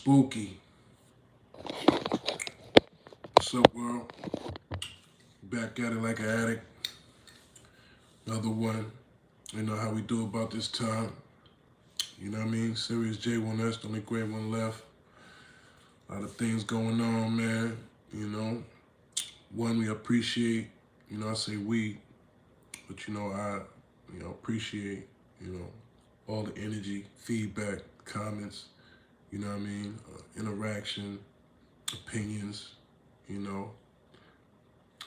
Spooky. What's up, world? Back at it like an addict. Another one. You know how we do about this time. You know what I mean? Serious J1S, the only great one left. A lot of things going on, man. You know, one we appreciate. You know, I say we, but I appreciate. All the energy, feedback, comments. You know what I mean? Interaction, opinions.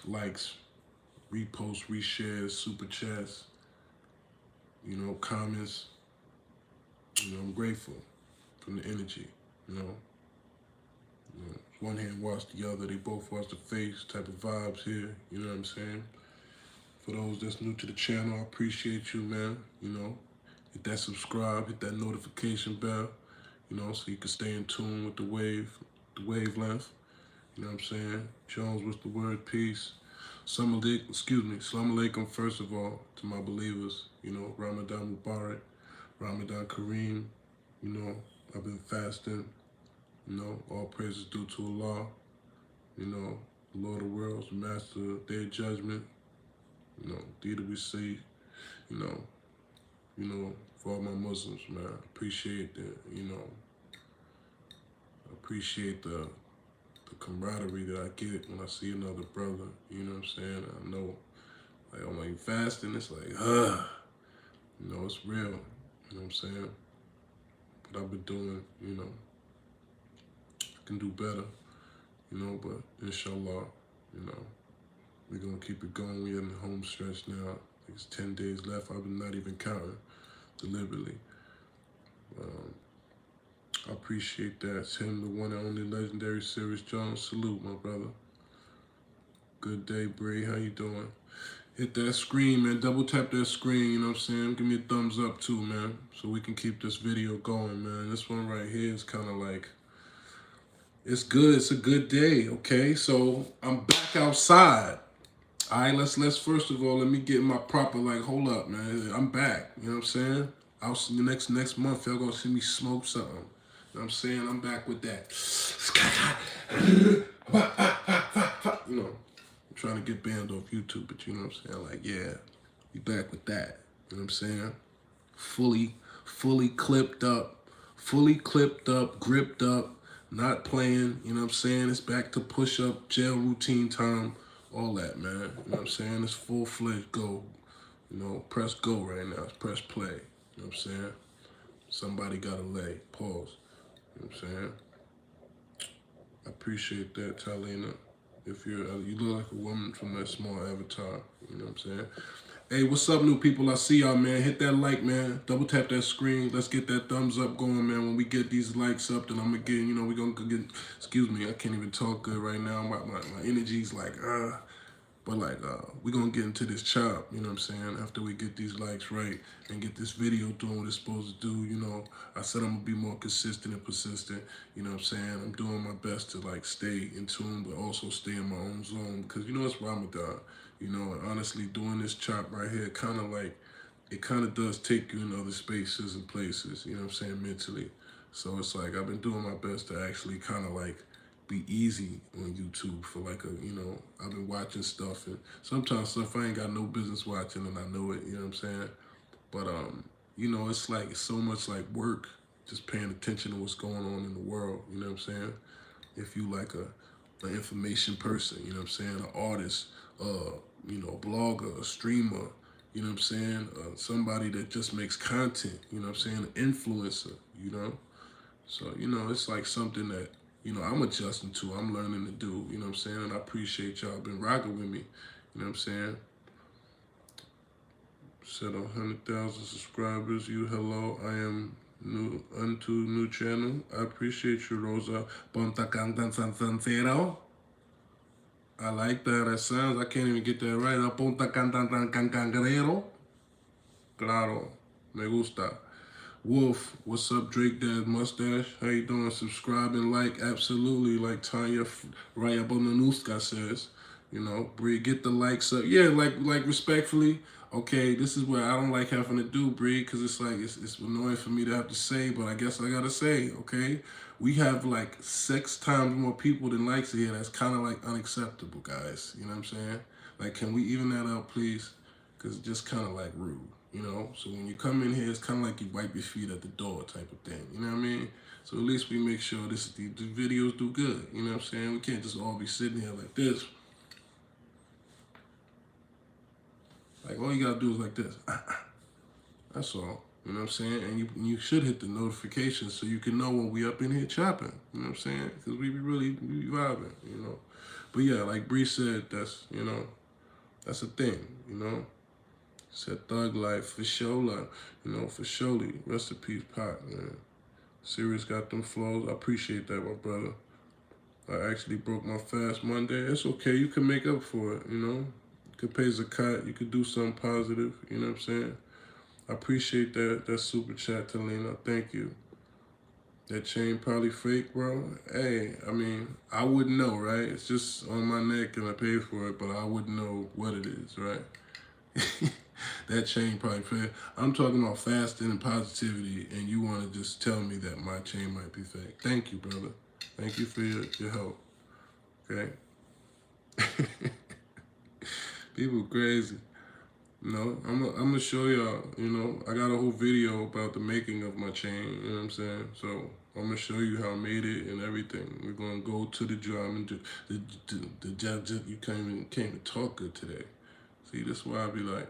Likes, reposts, reshares, super chats. Comments. I'm grateful from the energy. One hand wash the other. They both wash the face type of vibes here. You know what I'm saying? For those that's new to the channel, I appreciate you, man. Hit that subscribe, hit that notification bell. So you can stay in tune with the wavelength. You know what I'm saying? Jones, what's the word? Peace. Assalamu alaikum, first of all, to my believers. Ramadan Mubarak, Ramadan Kareem. I've been fasting. All praises due to Allah. The Lord of worlds, the master of their judgment. Deed we see. For all my Muslims, man, I appreciate that. I appreciate the camaraderie that I get when I see another brother. You know what I'm saying? I know, like, I'm like fasting. It's like, it's real. You know what I'm saying? What I've been doing, I can do better. But inshallah, we're gonna keep it going. We're in the home stretch now. I think it's 10 days left. I've been not even counting deliberately. I appreciate that. It's him, the one and only legendary Serius Jones. Salute, my brother. Good day, Bree. How you doing? Hit that screen, man. Double tap that screen, you know what I'm saying? Give me a thumbs up, too, man, so we can keep this video going, man. This one right here is kind of like, it's good. It's a good day, okay? So I'm back outside. All right, let's first of all, let me get my proper, like, hold up, man. I'm back, you know what I'm saying? I'll see you next month. Y'all gonna see me smoke something. You know what I'm saying? I'm back with that. I'm trying to get banned off YouTube, but you know what I'm saying? Like, yeah, we back with that. You know what I'm saying? Fully clipped up, gripped up, not playing. You know what I'm saying? It's back to push-up, jail routine time, all that, man. You know what I'm saying? It's full-fledged go. Press go right now. It's press play. You know what I'm saying? Somebody gotta lay. Pause. You know what I'm saying? I appreciate that, Talina. If you look like a woman from that small avatar. You know what I'm saying? Hey, what's up, new people? I see y'all, man. Hit that like, man. Double tap that screen. Let's get that thumbs up going, man. When we get these likes up, then I'm gonna get, we're gonna get, excuse me, I can't even talk good right now. My energy's like, But like, we're gonna get into this chop, you know what I'm saying, after we get these likes right and get this video doing what it's supposed to do. I said I'm gonna be more consistent and persistent, you know what I'm saying? I'm doing my best to like stay in tune, but also stay in my own zone because it's Ramadan, and honestly doing this chop right here it kind of does take you in other spaces and places, you know what I'm saying, mentally. So it's like, I've been doing my best to actually kind of like be easy on YouTube for like I've been watching stuff and sometimes stuff I ain't got no business watching and I know it, you know what I'm saying? But, it's like, it's so much like work, just paying attention to what's going on in the world, you know what I'm saying? If you like an information person, you know what I'm saying? An artist, a blogger, a streamer, you know what I'm saying? Somebody that just makes content, you know what I'm saying? An influencer, So, it's like something that, I'm adjusting to, I'm learning to do, you know what I'm saying? And I appreciate y'all been rocking with me, you know what I'm saying? Said 100,000 subscribers, hello, I am new channel. I appreciate you, Rosa. I like that sounds, I can't even get that right. Claro, me gusta. Wolf, what's up, Drake Dad Mustache? How you doing? Subscribe and like, absolutely, like Tanya Rayabonanuska says. Bree, get the likes up. Yeah, like respectfully, Okay, this is what I don't like having to do, Bree, because it's like, it's annoying for me to have to say, but I guess I gotta say, okay? We have like 6 times more people than likes here. That's kind of like unacceptable, guys. You know what I'm saying? Like, can we even that out, please? Because it's just kind of like rude, you know? So when you come in here, it's kind of like you wipe your feet at the door type of thing. You know what I mean? So at least we make sure the videos do good. You know what I'm saying? We can't just all be sitting here like this. Like, all you gotta do is like this. That's all. You know what I'm saying? And you should hit the notifications so you can know when we up in here chopping. You know what I'm saying? Because we be vibing, you know? But yeah, like Bree said, that's, you know, that's a thing, you know? Said thug life, for sure, you know, for surely. Rest in peace, Pac, man. Serius got them flows. I appreciate that, my brother. I actually broke my fast Monday. It's okay. You can make up for it, you know? You could pay zakat. You could do something positive. You know what I'm saying? I appreciate that super chat, Talina. Thank you. That chain probably fake, bro. Hey, I mean, I wouldn't know, right? It's just on my neck and I paid for it, but I wouldn't know what it is, right? That chain probably fake. I'm talking about fasting and positivity, and you want to just tell me that my chain might be fake. Thank you, brother. Thank you for your help. Okay? People crazy. You know, I'm gonna show y'all, you know, I got a whole video about the making of my chain, you know what I'm saying? So I'm gonna show you how I made it and everything. We're gonna go to the drum and the judge. You can't even talk good today. See, this is why I be like,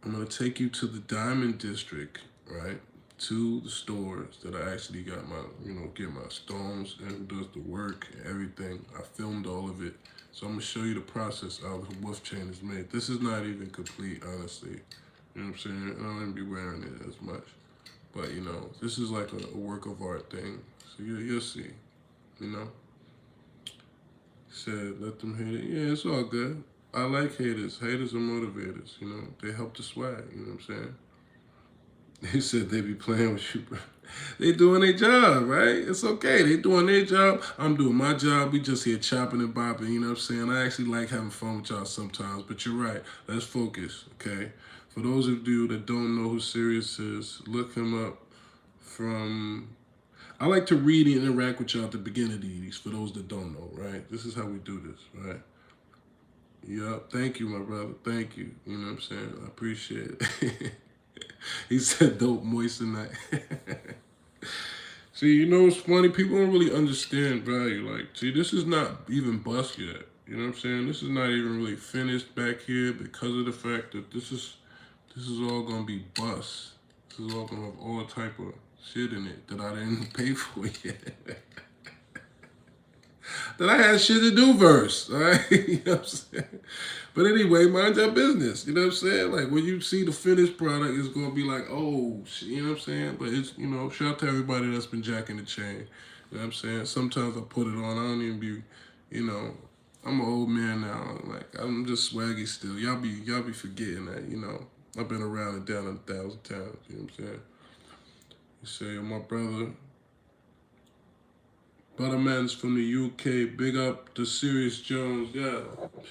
I'm gonna take you to the diamond district, right? To the stores that I actually got my, you know, get my stones and does the work and everything. I filmed all of it. So I'm gonna show you the process how the wolf chain is made. This is not even complete, honestly. You know what I'm saying? I don't even be wearing it as much. But, you know, this is like a work of art thing. So you'll see, you know? Said, let them hate it. Yeah, it's all good. I like haters. Haters are motivators, you know? They help the swag, you know what I'm saying? They said they be playing with you, bro. They doing their job, right? It's okay. They doing their job. I'm doing my job. We just here chopping and bopping, you know what I'm saying? I actually like having fun with y'all sometimes, but you're right. Let's focus, okay? For those of you that don't know who Serius is, look him up from... I like to read and interact with y'all at the beginning of these, for those that don't know, right? This is how we do this, right? Yup. Thank you, my brother. Thank you. You know what I'm saying? I appreciate it. He said dope moisten that. See, you know what's funny? People don't really understand value. Like, see, this is not even bust yet. You know what I'm saying? This is not even really finished back here because of the fact that this is all gonna be bust. This is all gonna have all type of shit in it that I didn't pay for yet. That I had shit to do first, all right? You know what I'm saying? But anyway, mind your business, you know what I'm saying? Like, when you see the finished product, it's going to be like, oh, shit, you know what I'm saying? But it's, you know, shout out to everybody that's been jacking the chain, you know what I'm saying? Sometimes I put it on, I don't even be, you know, I'm an old man now, like, I'm just swaggy still. Y'all be forgetting that, you know? I've been around and down 1,000 times, you know what I'm saying? You say, my brother... Butterman's from the UK. Big up to Serius Jones. Yeah.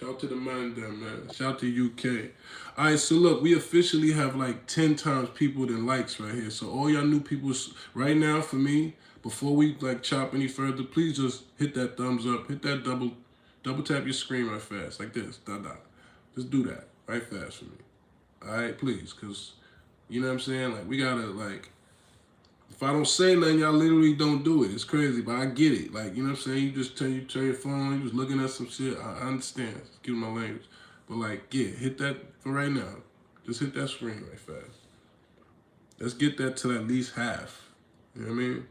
Shout to the man there, man. Shout to UK. All right, so look, we officially have like 10 times people than likes right here. So all y'all new people right now for me, before we like chop any further, please just hit that thumbs up. Hit that double tap your screen right fast. Like this. Just do that right fast for me. All right, please. Because, you know what I'm saying? Like, we got to like... If I don't say nothing, y'all literally don't do it. It's crazy, but I get it. Like, you know what I'm saying? You just turn your phone, you just looking at some shit. I understand. Excuse my language. But like, yeah, hit that for right now. Just hit that screen right fast. Let's get that to at least half. You know what I mean?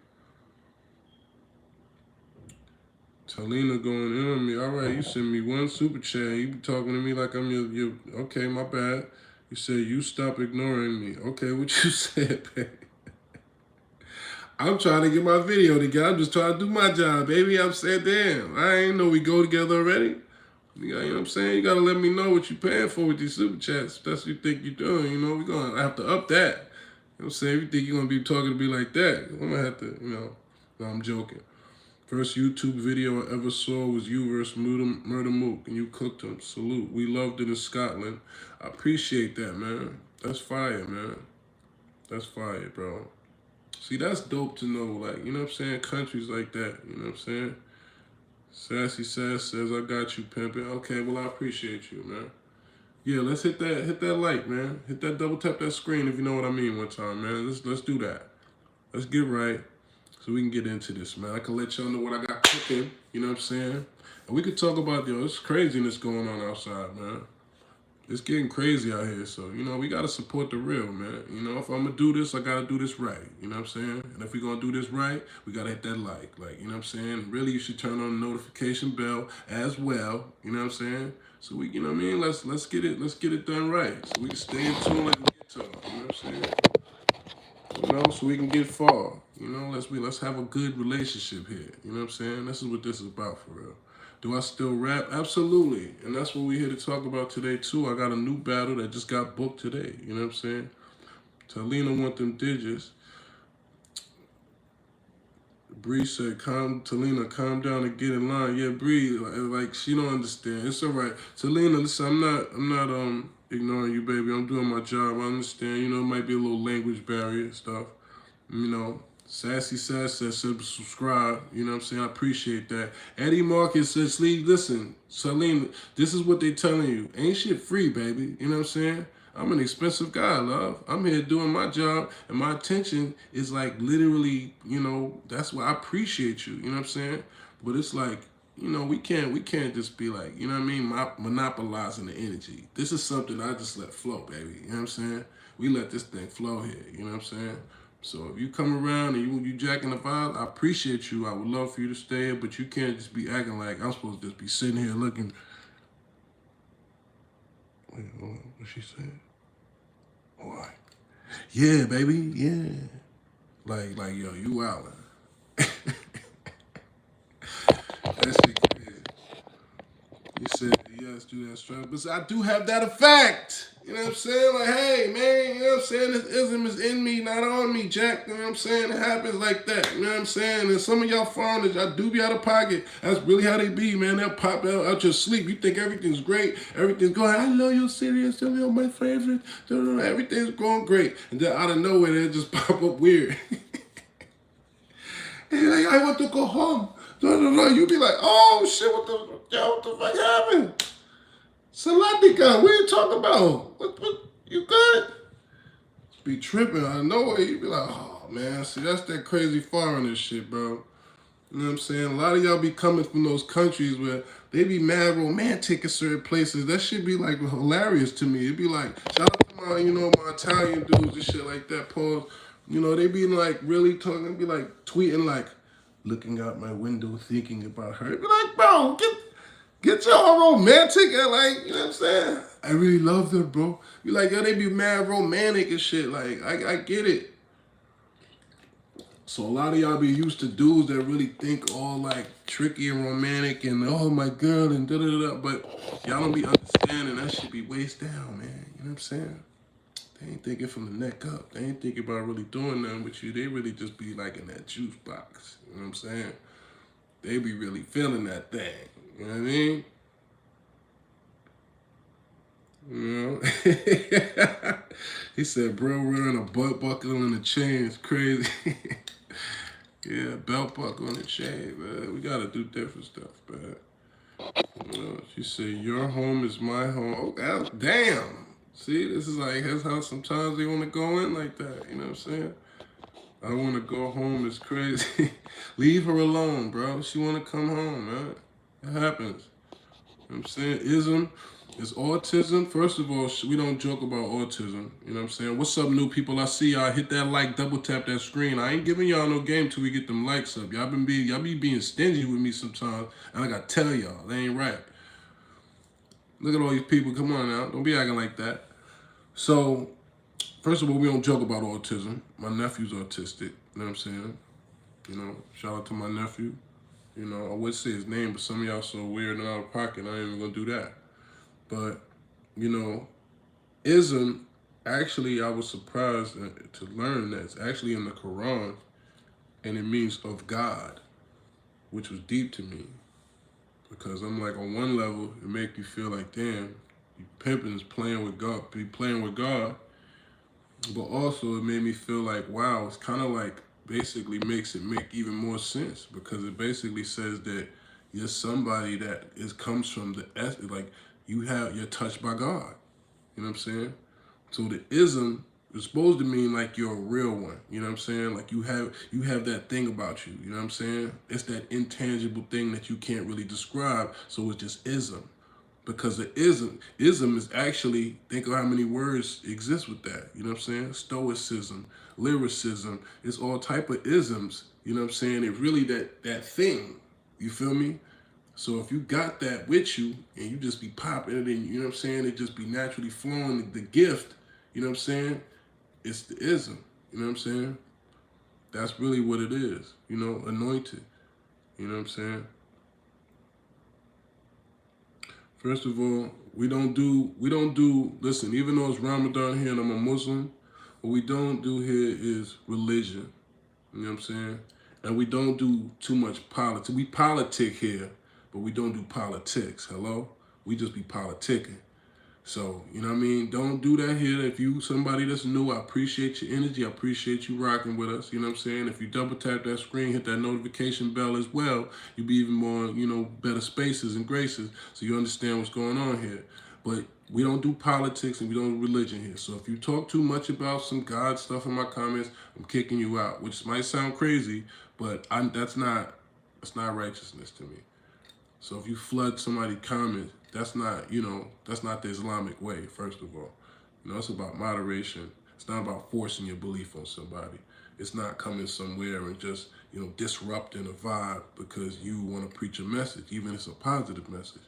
Talina going in on me. All right, you send me one super chat. You be talking to me like I'm your okay, my bad. You said you stop ignoring me. Okay, what you said, babe? I'm trying to get my video together. I'm just trying to do my job, baby. I'm saying, damn, I ain't know we go together already. You know what I'm saying? You got to let me know what you're paying for with these super chats. If that's what you think you're doing, you know, we're going to have to up that. You know what I'm saying? If you think you're going to be talking to me like that, I'm going to have to, you know, no, I'm joking. First YouTube video I ever saw was you versus Murder Mook, and you cooked him. Salute. We loved it in Scotland. I appreciate that, man. That's fire, man. That's fire, bro. See, that's dope to know, like, you know what I'm saying? Countries like that, you know what I'm saying? Sassy Sass says, I got you, pimpin'. Okay, well, I appreciate you, man. Yeah, let's hit that like, man. Hit that double tap that screen if you know what I mean one time, man. Let's do that. Let's get right so we can get into this, man. I can let y'all know what I got cooking, you know what I'm saying? And we could talk about, this craziness going on outside, man. It's getting crazy out here, so, we got to support the real, man. If I'm going to do this, I got to do this right, you know what I'm saying? And if we're going to do this right, we got to hit that like, you know what I'm saying? Really, you should turn on the notification bell as well, you know what I'm saying? So we, let's get it done right. So we can stay in tune like we get to, you know what I'm saying? So we can get far, let's have a good relationship here, you know what I'm saying? This is what this is about for real. Do I still rap? Absolutely. And that's what we're here to talk about today, too. I got a new battle that just got booked today. You know what I'm saying? Talina want them digits. Bree said, Talina, calm down and get in line. Yeah, Bree, like she don't understand. It's all right. Talina, listen, I'm not ignoring you, baby. I'm doing my job. I understand. It might be a little language barrier and stuff. Sassy Sass says subscribe, you know what I'm saying? I appreciate that. Eddie Marcus says, Sleeve, listen, Selena, this is what they telling you. Ain't shit free, baby. You know what I'm saying? I'm an expensive guy, love. I'm here doing my job, and my attention is like literally, that's why I appreciate you, you know what I'm saying? But it's like, we can't just be like, you know what I mean, monopolizing the energy. This is something I just let flow, baby. You know what I'm saying? We let this thing flow here, you know what I'm saying? So if you come around and you jacking the vibe, I appreciate you. I would love for you to stay here, but you can't just be acting like I'm supposed to just be sitting here looking. Wait, hold on. What she said? Why? Yeah, baby. Yeah. Like, yo, you wildin'. That shit crazy. You said, yes, do that strap. But I do have that effect. You know what I'm saying? Like, hey, man, you know what I'm saying? This ism is in me, not on me, Jack. You know what I'm saying? It happens like that. You know what I'm saying? And some of y'all foreigners, I do be out of pocket. That's really how they be, man. They'll pop out your sleep. You think everything's great. Everything's going, I love you, Serius. You're my favorite. Everything's going great. And then out of nowhere, they'll just pop up weird. And like, I want to go home. You be like, oh, shit, what the fuck happened? Salatika, what you talking about? What, you good? Be tripping out of nowhere. You be like, oh, man, see, that's that crazy foreigner shit, bro. You know what I'm saying? A lot of y'all be coming from those countries where they be mad romantic in certain places. That shit be, like, hilarious to me. It be like, shout out to my, my Italian dudes and shit like that, pause. They be, like, really talking, be, like, tweeting, like, looking out my window thinking about her. It be like, bro, Get y'all romantic and like, you know what I'm saying? I really love them, bro. You like, yo, they be mad romantic and shit. Like, I get it. So a lot of y'all be used to dudes that really think all like tricky and romantic and oh my girl and da-da-da-da. But y'all don't be understanding that shit be waist down, man. You know what I'm saying? They ain't thinking from the neck up. They ain't thinking about really doing nothing with you. They really just be like in that juice box. You know what I'm saying? They be really feeling that thing. You know what I mean? He said, bro, wearing a butt buckle and a chain is crazy. Yeah, belt buckle and a chain, man. We gotta do different stuff, man. She said, your home is my home. Oh, damn. See, this is like, that's how sometimes they want to go in like that. You know what I'm saying? I want to go home is crazy. Leave her alone, bro. She want to come home, man. It happens. You know what I'm saying? Ism is autism. First of all, we don't joke about autism. You know what I'm saying? What's up, new people? I see y'all. Hit that like, double tap that screen. I ain't giving y'all no game till we get them likes up. Y'all be being stingy with me sometimes. And I gotta tell y'all, they ain't right. Look at all these people. Come on now. Don't be acting like that. So, first of all, we don't joke about autism. My nephew's autistic. You know what I'm saying? Shout out to my nephew. I would say his name, but some of y'all so weird and out of pocket, I ain't even gonna do that. But, ism, actually, I was surprised to learn that it's actually in the Quran, and it means of God. which was deep to me. Because I'm like, on one level, it make you feel like, damn, you pimping is playing with God, be playing with God. But also it made me feel like, wow, it's kind of like basically makes it make even more sense, because it basically says that you're somebody that comes from the like you're touched by God. You know what I'm saying? So the ism is supposed to mean like you're a real one. You know what I'm saying? Like you have that thing about you. You know what I'm saying? It's that intangible thing that you can't really describe. So it's just ism. Because the ism is actually, think of how many words exist with that. You know what I'm saying? Stoicism, lyricism, it's all type of isms. You know what I'm saying? It's really that thing. You feel me? So if you got that with you and you just be popping it in, you know what I'm saying? It just be naturally flowing the gift, you know what I'm saying? It's the ism, you know what I'm saying? That's really what it is, you know, anointed, you know what I'm saying? First of all, we don't do, listen, even though it's Ramadan here and I'm a Muslim, what we don't do here is religion, you know what I'm saying? And we don't do too much politics. We politic here, but we don't do politics, hello? We just be politicking. So, you know what I mean? Don't do that here. If you somebody that's new, I appreciate your energy. I appreciate you rocking with us. You know what I'm saying? If you double tap that screen, hit that notification bell as well, you'll be even more, you know, better spaces and graces, so you understand what's going on here. But we don't do politics and we don't do religion here. So if you talk too much about some God stuff in my comments, I'm kicking you out, which might sound crazy, but that's not righteousness to me. So if you flood somebody's comments, that's not, you know, that's not the Islamic way, first of all. You know, it's about moderation. It's not about forcing your belief on somebody. It's not coming somewhere and just, you know, disrupting a vibe because you want to preach a message, even if it's a positive message.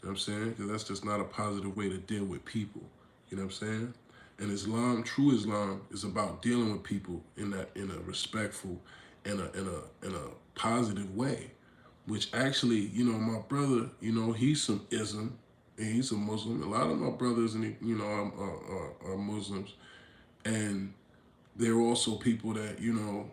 You know what I'm saying? Because that's just not a positive way to deal with people. You know what I'm saying? And Islam, true Islam, is about dealing with people in a respectful and in a positive way. Which actually, you know, my brother, you know, he's some ism, and he's a Muslim. A lot of my brothers, and you know, are Muslims, and they're also people that, you know,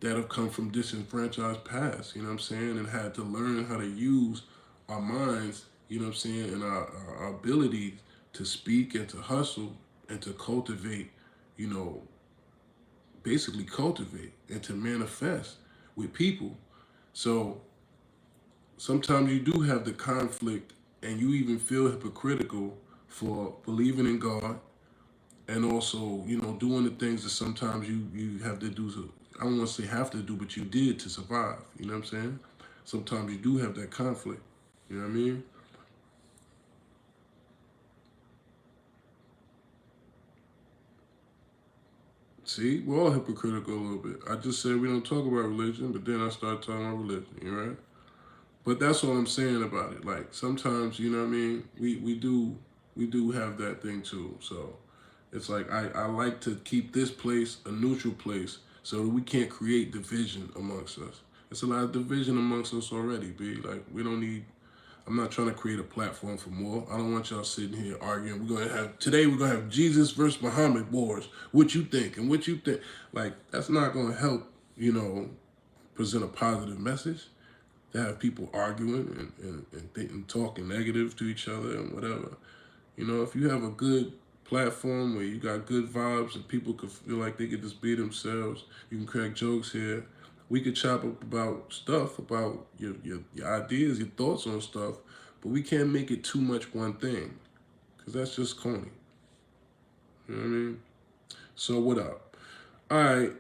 that have come from disenfranchised past. You know what I'm saying, and had to learn how to use our minds. You know what I'm saying, and our ability to speak and to hustle and to cultivate. You know, basically cultivate and to manifest with people. So sometimes you do have the conflict and you even feel hypocritical for believing in God and also, you know, doing the things that sometimes you have to do. To, I don't want to say have to do, but you did to survive. You know what I'm saying? Sometimes you do have that conflict. You know what I mean? See, we're all hypocritical a little bit. I just said we don't talk about religion, but then I started talking about religion, you right? But that's what I'm saying about it. Like sometimes, you know what I mean? We do have that thing too. So it's like I like to keep this place a neutral place so that we can't create division amongst us. It's a lot of division amongst us already, B. Like we don't need I'm not trying to create a platform for more. I don't want y'all sitting here arguing. We're gonna have Jesus versus Muhammad wars. What you think and what you think. Like that's not gonna help, you know, present a positive message. To have people arguing and talking negative to each other and whatever. You know, if you have a good platform where you got good vibes and people could feel like they could just be themselves, you can crack jokes here. We could chop up about stuff, about your ideas, your thoughts on stuff, but we can't make it too much one thing, because that's just corny. You know what I mean? So what up? All right.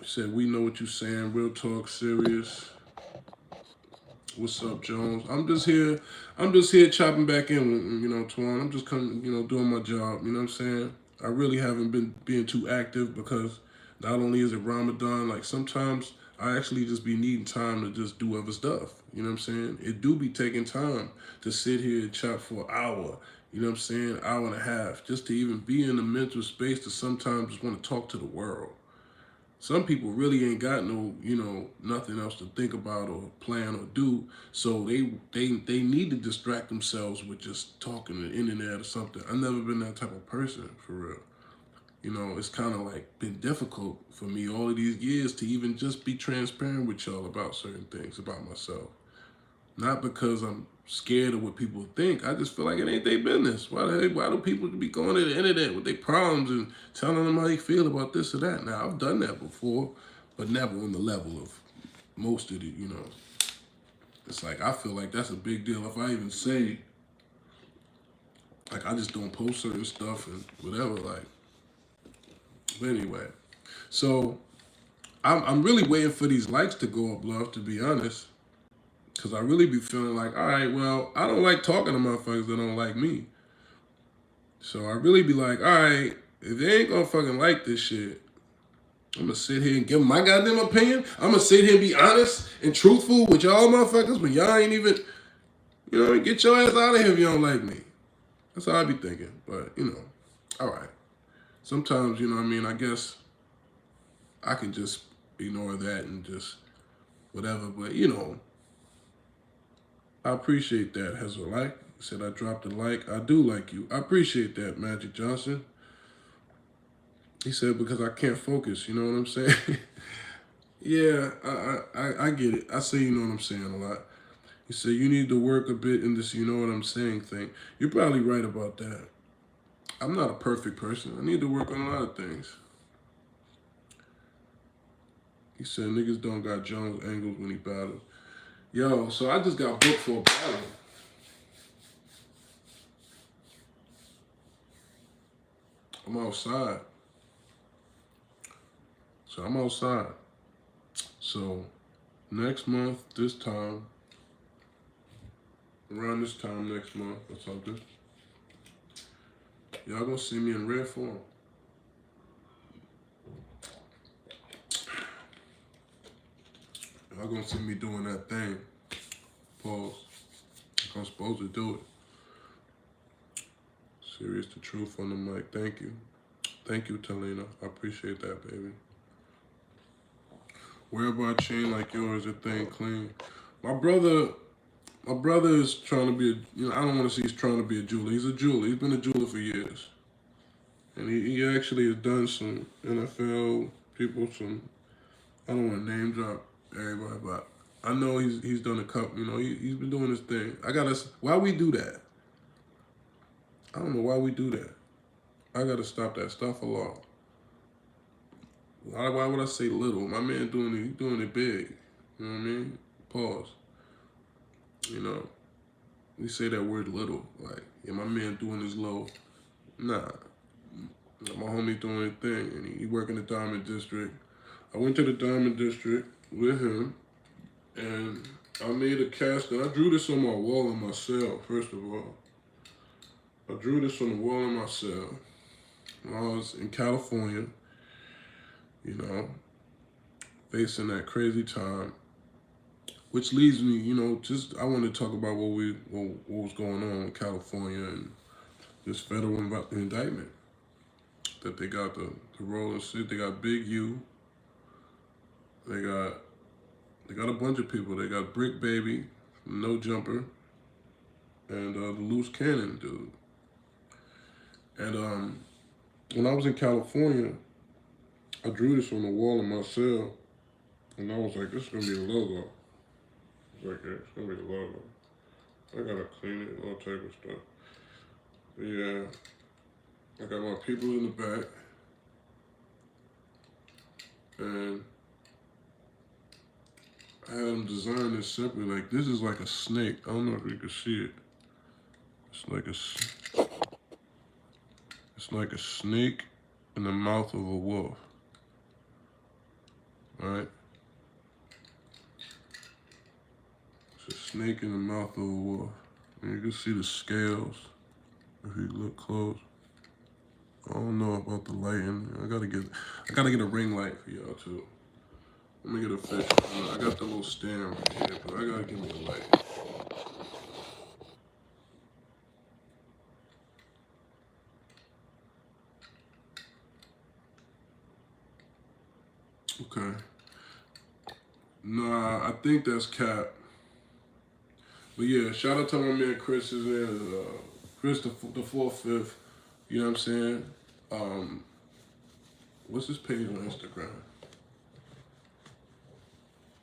Said we know what you saying. Real talk, serious. What's up, Jones? I'm just here. I'm just here chopping back in, you know, Twan. I'm just coming, you know, doing my job. You know what I'm saying? I really haven't been being too active because not only is it Ramadan, like sometimes I actually just be needing time to just do other stuff. You know what I'm saying? It do be taking time to sit here and chop for an hour. You know what I'm saying? Hour and a half, just to even be in the mental space to sometimes just want to talk to the world. Some people really ain't got no, you know, nothing else to think about or plan or do. So they need to distract themselves with just talking to the internet or something. I've never been that type of person, for real. you know, it's kind of like been difficult for me all of these years to even just be transparent with y'all about certain things about myself. Not because I'm scared of what people think. I just feel like it ain't their business. Why do people be going to the internet with their problems and telling them how they feel about this or that? Now, I've done that before, but never on the level of most of the, you know. It's like, I feel like that's a big deal. If I even say, like, I just don't post certain stuff and whatever, like. But anyway, so I'm really waiting for these likes to go up, love, to be honest. Because I really be feeling like, all right, well, I don't like talking to motherfuckers that don't like me. So I really be like, all right, if they ain't gonna fucking like this shit, I'm gonna sit here and give them my goddamn opinion. I'm gonna sit here and be honest and truthful with y'all motherfuckers when y'all ain't even, you know, get your ass out of here if you don't like me. That's how I be thinking. But, you know, all right. Sometimes, you know what I mean, I guess I can just ignore that and just whatever. But, you know, I appreciate that. Has a like. Said I dropped a like. I do like you. I appreciate that, Magic Johnson. He said because I can't focus. You know what I'm saying? Yeah, I get it. I say you know what I'm saying a lot. He said you need to work a bit in this you know what I'm saying thing. You're probably right about that. I'm not a perfect person. I need to work on a lot of things. He said niggas don't got Jones angles when he battles. Yo, so I just got booked for a battle. I'm outside. So I'm outside. So next month, this time, around this time next month or something, y'all gonna see me in rare form. Y'all gonna see me doing that thing. Pause. I'm supposed to do it. Serious the truth on the mic. Thank you. Thank you, Talina. I appreciate that, baby. Wear by chain like yours, a thing clean. My brother is trying to be a, you know, I don't want to say he's trying to be a jeweler. He's a jeweler. He's been a jeweler for years. And he actually has done some NFL people, some, I don't want to name drop everybody, but I know he's done a couple, you know, he's been doing his thing. Why we do that? I don't know why we do that. I gotta stop that stuff a lot. Why would I say little? My man he's doing it big. You know what I mean? Pause. You know, we say that word little, like, yeah, my man doing his low. Nah. My homie doing his thing, and he working the Diamond District. I went to the Diamond District with him, and I made a cast, and I drew this on my wall in my cell, first of all. I drew this on the wall in my cell when I was in California, you know, facing that crazy time, which leads me, you know, just, I want to talk about what was going on in California and this federal indictment that they got the rolling shit. They got Big U. They got a bunch of people. They got BRICC Baby, No Jumper, and the Loose Cannon dude. And when I was in California, I drew this on the wall in my cell, and I was like, this is gonna be the logo. It's like, yeah, it's gonna be the logo. I gotta clean it, all type of stuff. But yeah, I got my people in the back, and I had them design this simply like, this is like a snake. I don't know if you can see it. It's like a snake in the mouth of a wolf. Alright? It's a snake in the mouth of a wolf. And you can see the scales if you look close. I don't know about the lighting. I gotta get a ring light for y'all too. Let me get a fish. I got the little stand right here, but I gotta give me a light. Okay. Nah, I think that's cap. But yeah, shout out to my man Chris is in. Chris the 4th, 5th. You know what I'm saying? What's his page on Instagram?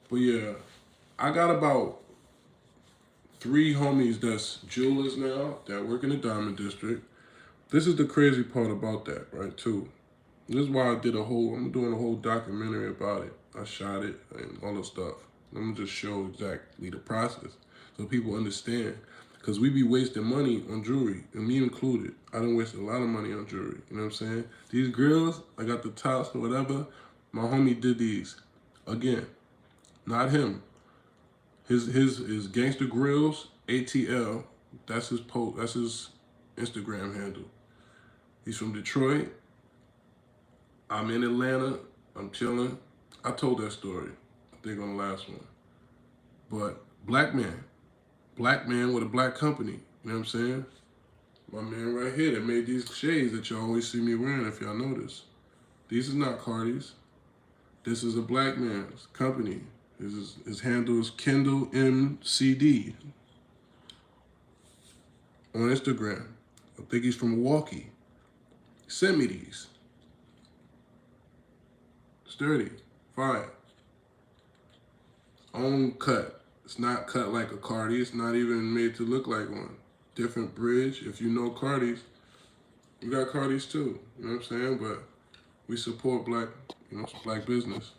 But yeah, I got about 3 homies that's jewelers now that work in the Diamond District. This is the crazy part about that, right, too. This is why I'm doing a whole documentary about it. I shot it and all the stuff. I'm gonna just show exactly the process so people understand. Because we be wasting money on jewelry, and me included. I done wasted a lot of money on jewelry, you know what I'm saying? These grills, I got the tops or whatever, my homie did these. Again, not him. His Gangster Grills, ATL, that's his Instagram handle. He's from Detroit. I'm in Atlanta. I'm chilling. I told that story, I think, on the last one. But black man with a black company. You know what I'm saying? My man right here that made these shades that y'all always see me wearing, if y'all notice. These is not Cardi's. This is a black man's company. His handle is Kendall MCD on Instagram. I think he's from Milwaukee. He sent me these. Sturdy, fire. Own cut. It's not cut like a Cardi. It's not even made to look like one. Different bridge. If you know Cardi's, you got Cardi's too. You know what I'm saying? But we support black, black business.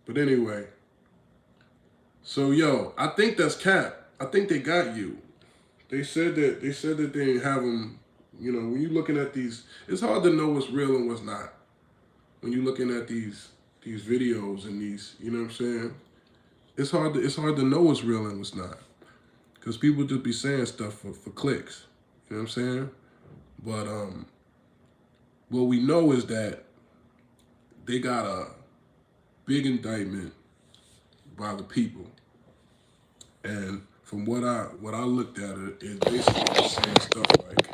But anyway, so yo, I think that's cap. I think they got you. They said that they didn't have them. You know, when you're looking at these, it's hard to know what's real and what's not. When you're looking at these videos and these, you know what I'm saying? It's hard to know what's real and what's not. Because people just be saying stuff for clicks. You know what I'm saying? But what we know is that they got a big indictment by the people. And from what I looked at it, is basically saying stuff like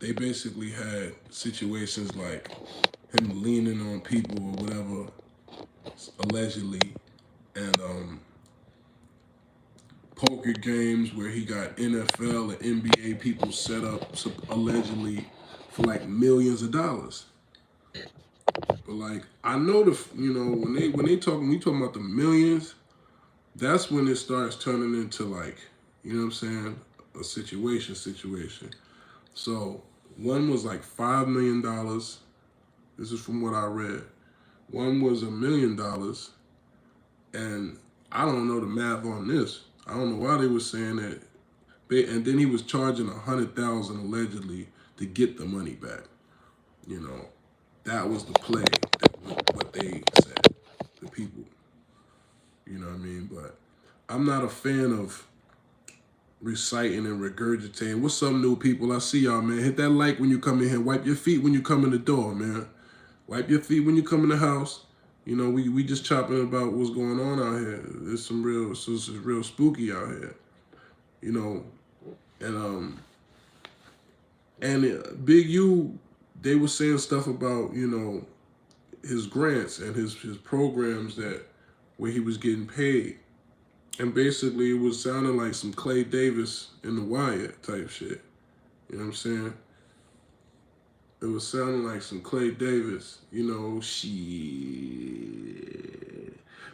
they basically had situations like him leaning on people or whatever, allegedly, and poker games where he got NFL and NBA people set up allegedly for like millions of dollars. But like I know when we talking about the millions, that's when it starts turning into like, you know what I'm saying, a situation. So one was like $5 million. This is from what I read. One was $1 million, and I don't know the math on this. I don't know why they were saying that. And then he was charging $100,000 allegedly to get the money back. You know, that was the play. What they said, the people. You know what I mean? But I'm not a fan of reciting and regurgitating. What's up, new people? I see y'all, man. Hit that like when you come in here. Wipe your feet when you come in the door, man. Wipe your feet when you come in the house. You know, we just chopping about what's going on out here. It's real spooky out here. You know, and Big U, they were saying stuff about, you know, his grants and his programs that where he was getting paid. And basically it was sounding like some Clay Davis in the Wire type shit. You know what I'm saying? It was sounding like some Clay Davis, you know, shit.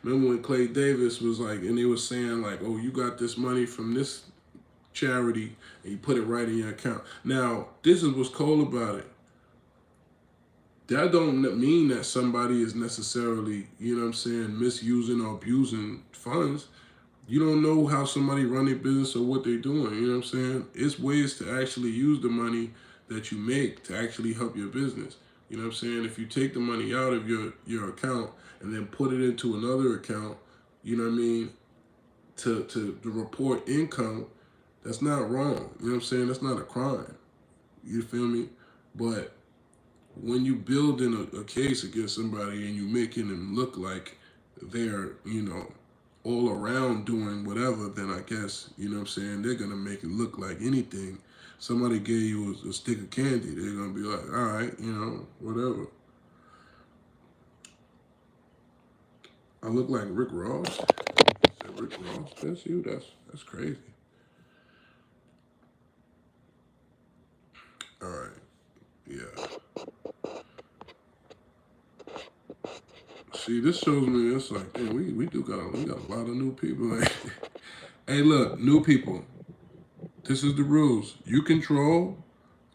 Remember when Clay Davis was like, and they were saying like, oh, you got this money from this charity and you put it right in your account. Now, this is what's cool about it. That don't mean that somebody is necessarily, you know what I'm saying, misusing or abusing funds. You don't know how somebody run their business or what they're doing, you know what I'm saying? It's ways to actually use the money that you make to actually help your business. You know what I'm saying? If you take the money out of your account and then put it into another account, you know what I mean, to report income, that's not wrong. You know what I'm saying? That's not a crime. You feel me? But when you building a case against somebody and you making them look like they're, you know, all around doing whatever, then I guess, you know what I'm saying, they're going to make it look like anything. Somebody gave you a stick of candy, they're going to be like, all right, you know, whatever. I look like Rick Ross. I said Rick Ross, that's you, that's crazy. All right. Yeah. See, this shows me it's like, hey, we got a lot of new people. Hey, look, new people. This is the rules. You control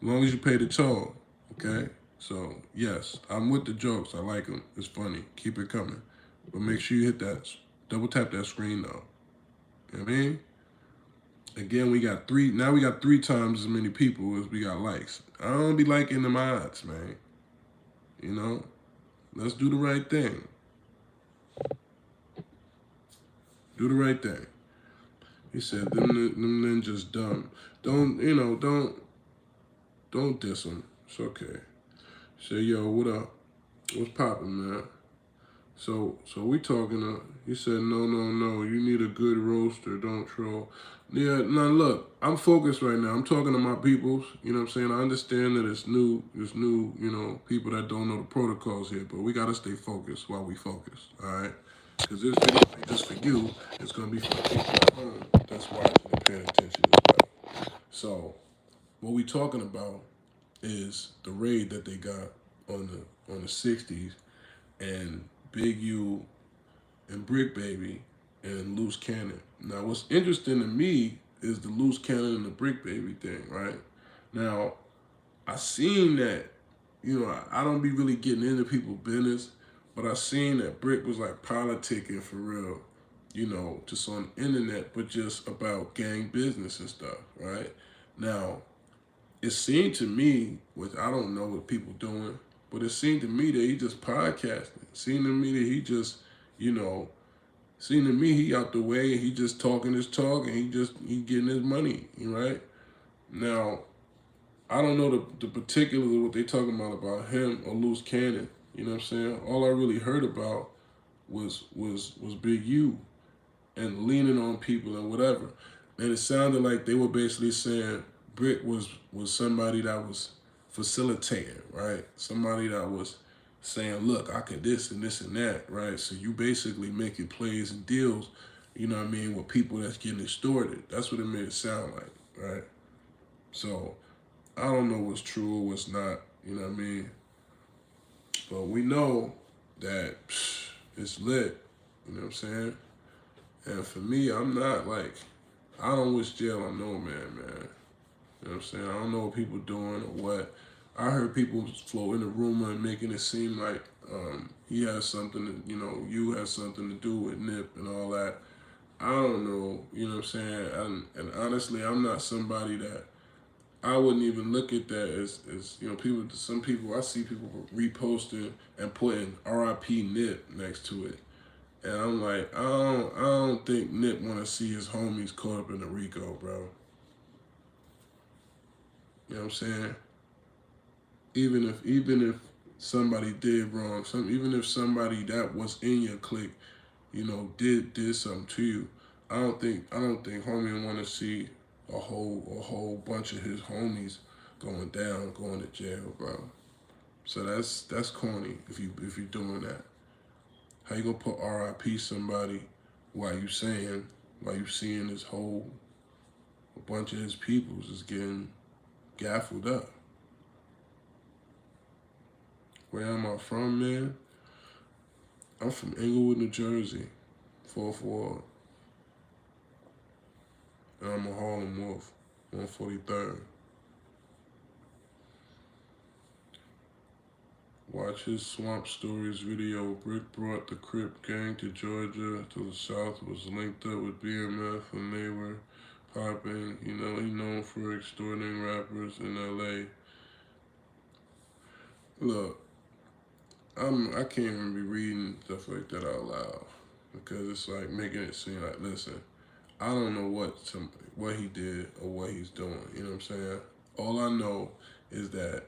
as long as you pay the toll. Okay? So, yes, I'm with the jokes. I like them. It's funny. Keep it coming. But make sure you hit that, double tap that screen though. You know what I mean? Again, now we got 3 times as many people as we got likes. I don't be liking the mods, man. You know? Let's do the right thing. Do the right thing. He said, them ninjas dumb. Don't diss them. It's okay. Say, yo, what up? What's poppin', man? So we talking he said, no, you need a good roaster, don't troll. Yeah, now look, I'm focused right now. I'm talking to my peoples, you know what I'm saying? I understand that it's new, people that don't know the protocols here, but we gotta stay focused while we focus, all right? Because this video ain't just for you, it's gonna be for the people at home that's watching and paying attention as well. So, what we talking about is the raid that they got on the 60s, and Big U and BRICC Baby and Loose Cannon. Now, what's interesting to me is the Loose Cannon and the BRICC Baby thing, right? Now, I seen that, I don't be really getting into people's business, but I seen that BRICK was like politicking for real, just on the internet, but just about gang business and stuff, right? Now, it seemed to me, which I don't know what people doing, but it seemed to me that he just podcasting. It seemed to me that he just, you know, seemed to me he out the way and he just talking his talk and he getting his money, right? Now, I don't know the particulars of what they talking about him or Loose Cannon. You know what I'm saying? All I really heard about was Big U and leaning on people and whatever. And it sounded like they were basically saying BRICK was somebody that was facilitating, right? Somebody that was saying, look, I could this and this and that, right? So you basically making plays and deals, you know what I mean, with people that's getting extorted. That's what it made it sound like, right? So I don't know what's true or what's not, you know what I mean? But we know that it's lit, you know what I'm saying? And for me, I'm not like, I don't wish jail on no man, man. You know what I'm saying? I don't know what people doing or what. I heard people floating a rumor and making it seem like he has something, you has something to do with Nip and all that. I don't know, you know what I'm saying? And honestly, I'm not somebody that, I wouldn't even look at that as some people, I see people reposting and putting RIP Nip next to it. And I'm like, I don't think Nip want to see his homies caught up in the RICO, bro. You know what I'm saying? Even if somebody did wrong, even if somebody that was in your clique, did something to you, I don't think homie want to see a whole bunch of his homies going to jail, bro. So that's corny if you doing that. How you gonna put RIP somebody while you seeing this whole a bunch of his peoples is getting gaffled up? Where am I from, man? I'm from Englewood, New Jersey, 4-4. And I'm a Harlem Wolf, 143rd. Watch his Swamp Stories video. BRICK brought the Crip gang to Georgia to the south, was linked up with BMF, and they were popping. He known for extorting rappers in LA. Look, I can't even be reading stuff like that out loud because it's like making it seem like, listen, I don't know what he did or what he's doing. You know what I'm saying? All I know is that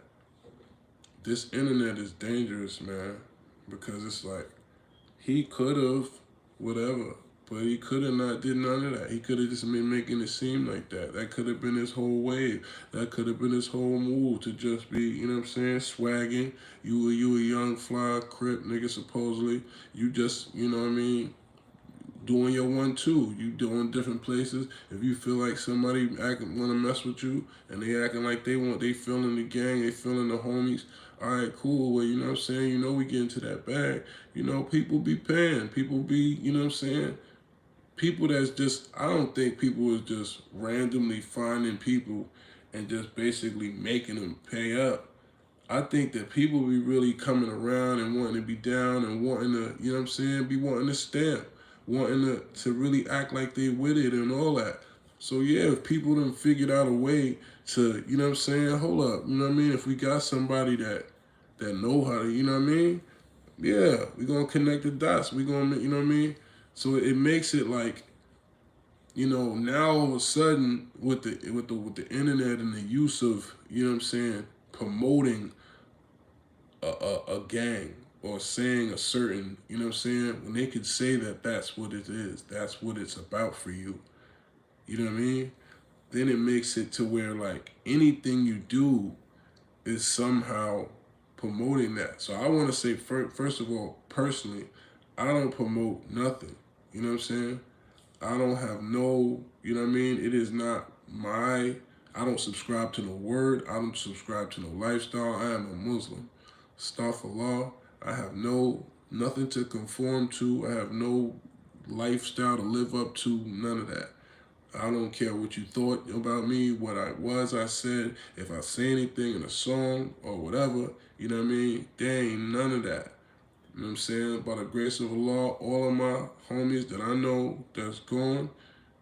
this internet is dangerous, man, because it's like he could have whatever, but he could have not did none of that. He could have just been making it seem like that. That could have been his whole wave. That could have been his whole move to just be, you know what I'm saying, swagging. You a young fly Crip nigga supposedly. You just, you know what I mean, doing your 1-2. You doing different places. If you feel like somebody acting want to mess with you and they acting like they feeling the gang, they feeling the homies. All right, cool. Well, you know what I'm saying. You know we get into that bag. You know people be paying. People be, you know what I'm saying. People that's just, I don't think people is just randomly finding people and just basically making them pay up. I think that people be really coming around and wanting to be down and wanting to, you know what I'm saying, be wanting to stamp, wanting to really act like they with it and all that. So yeah, if people done figured out a way to, you know what I'm saying, hold up, you know what I mean? If we got somebody that know how to, you know what I mean? Yeah, we gonna connect the dots. We gonna, you know what I mean? So it makes it like, you know, now all of a sudden with the internet and the use of, you know what I'm saying, promoting a gang or saying a certain, you know what I'm saying, when they could say that that's what it is, that's what it's about for you, you know what I mean? Then it makes it to where like anything you do is somehow promoting that. So I want to say first of all, personally, I don't promote nothing. You know what I'm saying? I don't have no, you know what I mean? It is not my, I don't subscribe to no word. I don't subscribe to no lifestyle. I am a Muslim. Astaghfirullah. I have nothing to conform to. I have no lifestyle to live up to. None of that. I don't care what you thought about me, what I said, if I say anything in a song or whatever, you know what I mean? There ain't none of that. You know what I'm saying? By the grace of Allah, all of my homies that I know that's gone,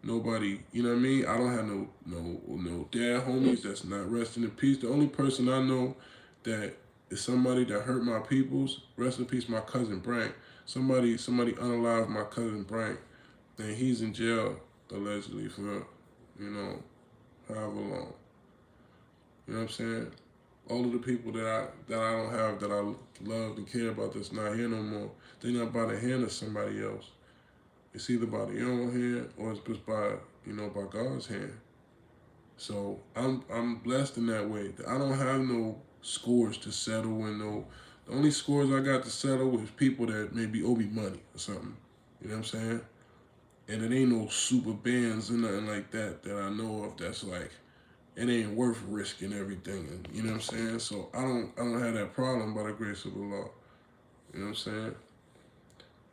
nobody, you know what I mean? I don't have no dad homies that's not resting in peace. The only person I know that is somebody that hurt my peoples, rest in peace, my cousin Brank. Somebody unalived my cousin Brank. Then he's in jail allegedly for, you know, however long. You know what I'm saying? All of the people that I don't have, that I love and care about, that's not here no more, they're not by the hand of somebody else. It's either by their own hand or it's just by, you know, by God's hand. So I'm blessed in that way. I don't have no scores to settle and no. The only scores I got to settle was people that maybe owe me money or something. You know what I'm saying? And it ain't no super bands or nothing like that that I know of that's like, it ain't worth risking everything. And, you know what I'm saying? So I don't have that problem by the grace of Allah. You know what I'm saying?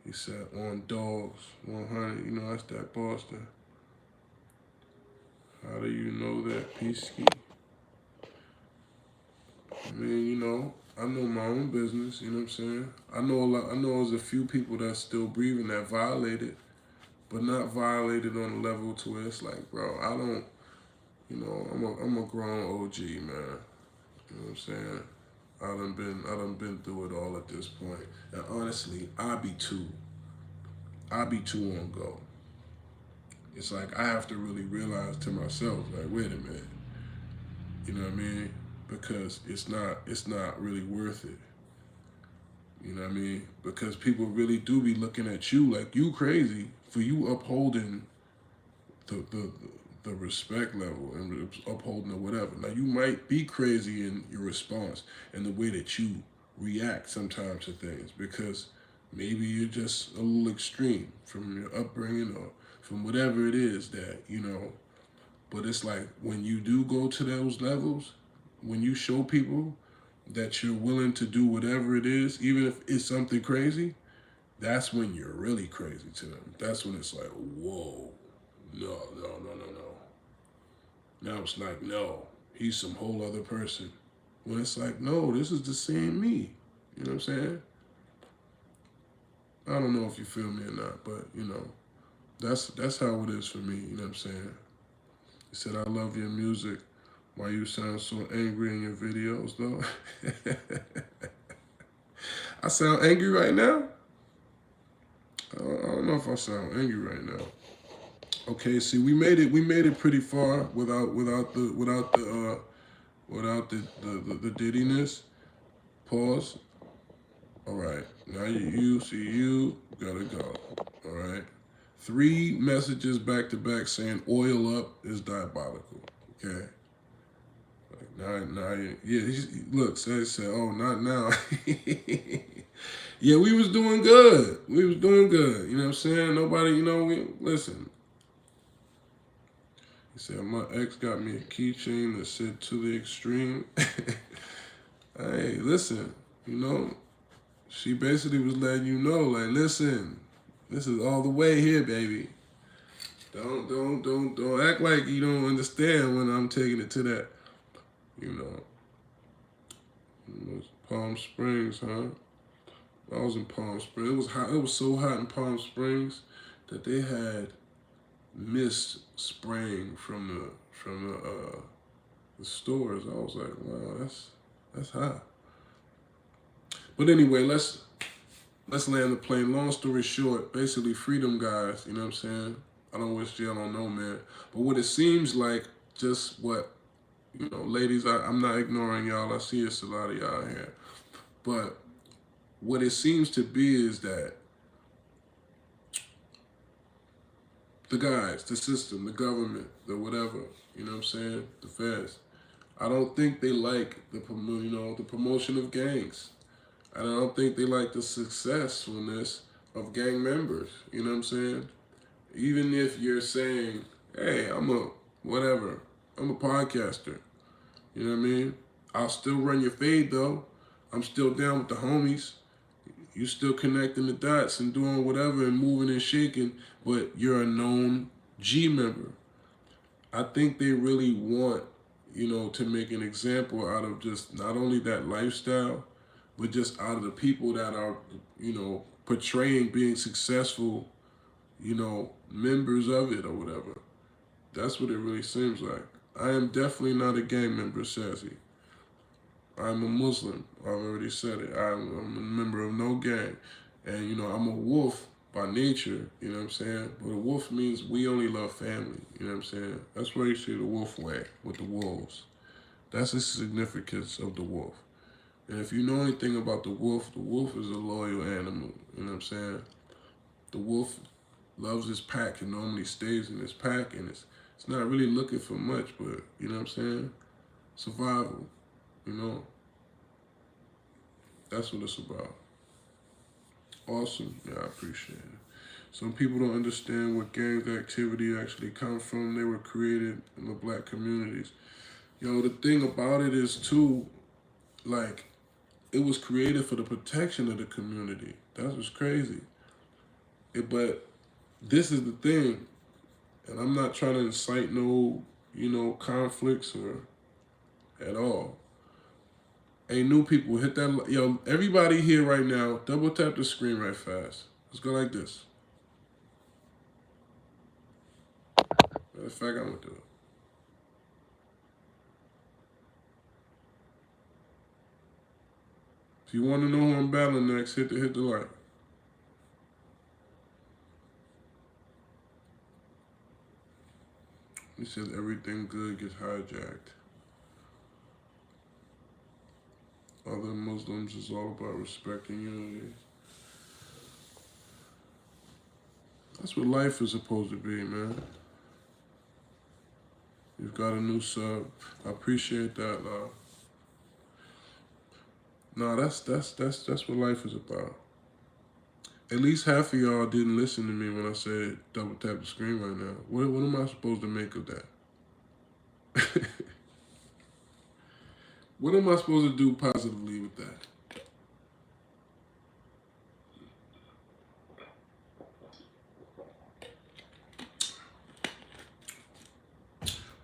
He said on dogs, 100, you know, that's that Boston. How do you know that, Peasky? I mean, you know, I know my own business, you know what I'm saying? I know there's a few people that's still breathing that violated, but not violated on a level to where it's like, bro, I don't, you know, I'm a grown OG, man. You know what I'm saying? I done been through it all at this point. And honestly, I be too on go. It's like I have to really realize to myself, like, wait a minute. You know what I mean? Because it's not really worth it. You know what I mean? Because people really do be looking at you like you crazy for you upholding the respect level and upholding or whatever. Now you might be crazy in your response and the way that you react sometimes to things because maybe you're just a little extreme from your upbringing or from whatever it is that, you know. But it's like when you do go to those levels, when you show people that you're willing to do whatever it is, even if it's something crazy, that's when you're really crazy to them. That's when it's like, whoa, no. Now it's like, no, he's some whole other person. When it's like, no, this is the same me. You know what I'm saying? I don't know if you feel me or not, but you know, that's how it is for me. You know what I'm saying? He said, I love your music. Why you sound so angry in your videos, though? I sound angry right now? I don't know if I sound angry right now. Okay, see, we made it pretty far without the diddiness. Pause. All right, now you gotta go. All right, 3 messages back to back saying oil up is diabolical. Okay. Now, yeah. Look, said, oh, not now. Yeah, we was doing good. We was doing good. You know what I'm saying? Nobody, listen. He said, my ex got me a keychain that said to the extreme. Hey, listen, she basically was letting you know, like, listen, this is all the way here, baby. Don't act like you don't understand when I'm taking it to that, you know. Palm Springs, huh? I was in Palm Springs. It was hot. It was so hot in Palm Springs that they had mist spraying from the stores. I was like, wow, that's hot. But anyway, let's land the plane. Long story short, basically freedom, guys. You know what I'm saying? I don't wish jail on no man. But what it seems like, just what, ladies, I'm not ignoring y'all. I see it's a lot of y'all here. But what it seems to be is that the guys, the system, the government, the whatever, you know what I'm saying? The feds. I don't think they like the promotion of gangs. I don't think they like the successfulness of gang members. You know what I'm saying? Even if you're saying, hey, I'm a podcaster. You know what I mean? I'll still run your fade though. I'm still down with the homies. You still connecting the dots and doing whatever and moving and shaking, but you're a known G member. I think they really want, to make an example out of just not only that lifestyle, but just out of the people that are, portraying being successful, members of it or whatever. That's what it really seems like. I am definitely not a gang member, Sassy. I'm a Muslim. I've already said it. I'm a member of no gang. And, I'm a wolf by nature, you know what I'm saying? But a wolf means we only love family, you know what I'm saying? That's why you see the wolf way with the wolves. That's the significance of the wolf. And if you know anything about the wolf is a loyal animal, you know what I'm saying? The wolf loves his pack and normally stays in his pack, and it's not really looking for much, but, you know what I'm saying? Survival, That's what it's about. Awesome. Yeah, I appreciate it. Some people don't understand where gang activity actually comes from. They were created in the black communities. The thing about it is, too, like, it was created for the protection of the community. That's what's crazy. But this is the thing, and I'm not trying to incite no, conflicts or at all. Hey, new people, hit that. Everybody here right now, double tap the screen right fast. Let's go like this. Matter of fact, I'm going to do it. If you want to know who I'm battling next, hit the like. He says everything good gets hijacked. Other Muslims is all about respect and unity. That's what life is supposed to be, man. You've got a new sub. I appreciate that, love. No, that's what life is about. At least half of y'all didn't listen to me when I said double tap the screen right now. What am I supposed to make of that? What am I supposed to do positively with that?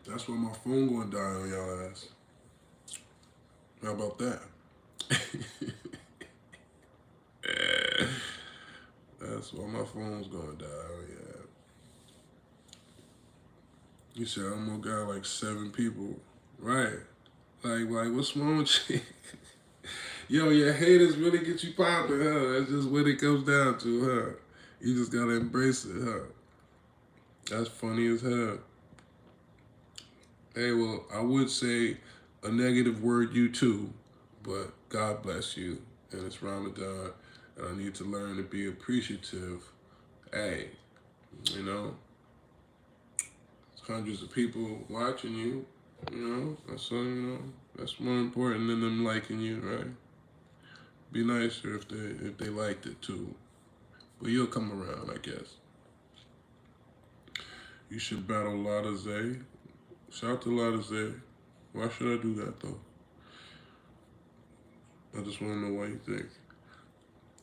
That's why my phone gonna die on y'all ass. How about that? That's why my phone's gonna die. Oh, yeah. You said I'm gonna got like 7 people. Right. Like what's wrong with you? Yo, your haters really get you popping, huh? That's just what it comes down to, huh? You just gotta embrace it, huh? That's funny as hell. Hey, well, I would say a negative word, you too, but God bless you. And it's Ramadan, and I need to learn to be appreciative. Hey, there's hundreds of people watching you, that's all, that's more important than them liking you, right? Be nicer if they liked it too. But you'll come around, I guess. You should battle Lotta Zay. Shout out to Lotta Zay. Why should I do that though? I just want to know why you think.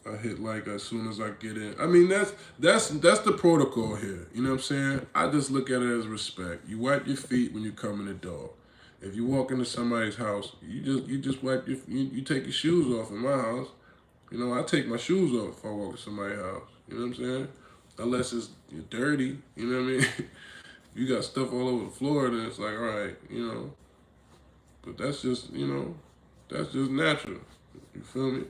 I hit like as soon as I get in. I mean, that's the protocol here. You know what I'm saying? I just look at it as respect. You wipe your feet when you come in the door. If you walk into somebody's house, you just wipe you take your shoes off in my house. You know, I take my shoes off if I walk in somebody's house. You know what I'm saying? Unless it's dirty. You know what I mean? You got stuff all over the floor, then it's like, all right, you know. But that's just, you know, that's just natural. You feel me?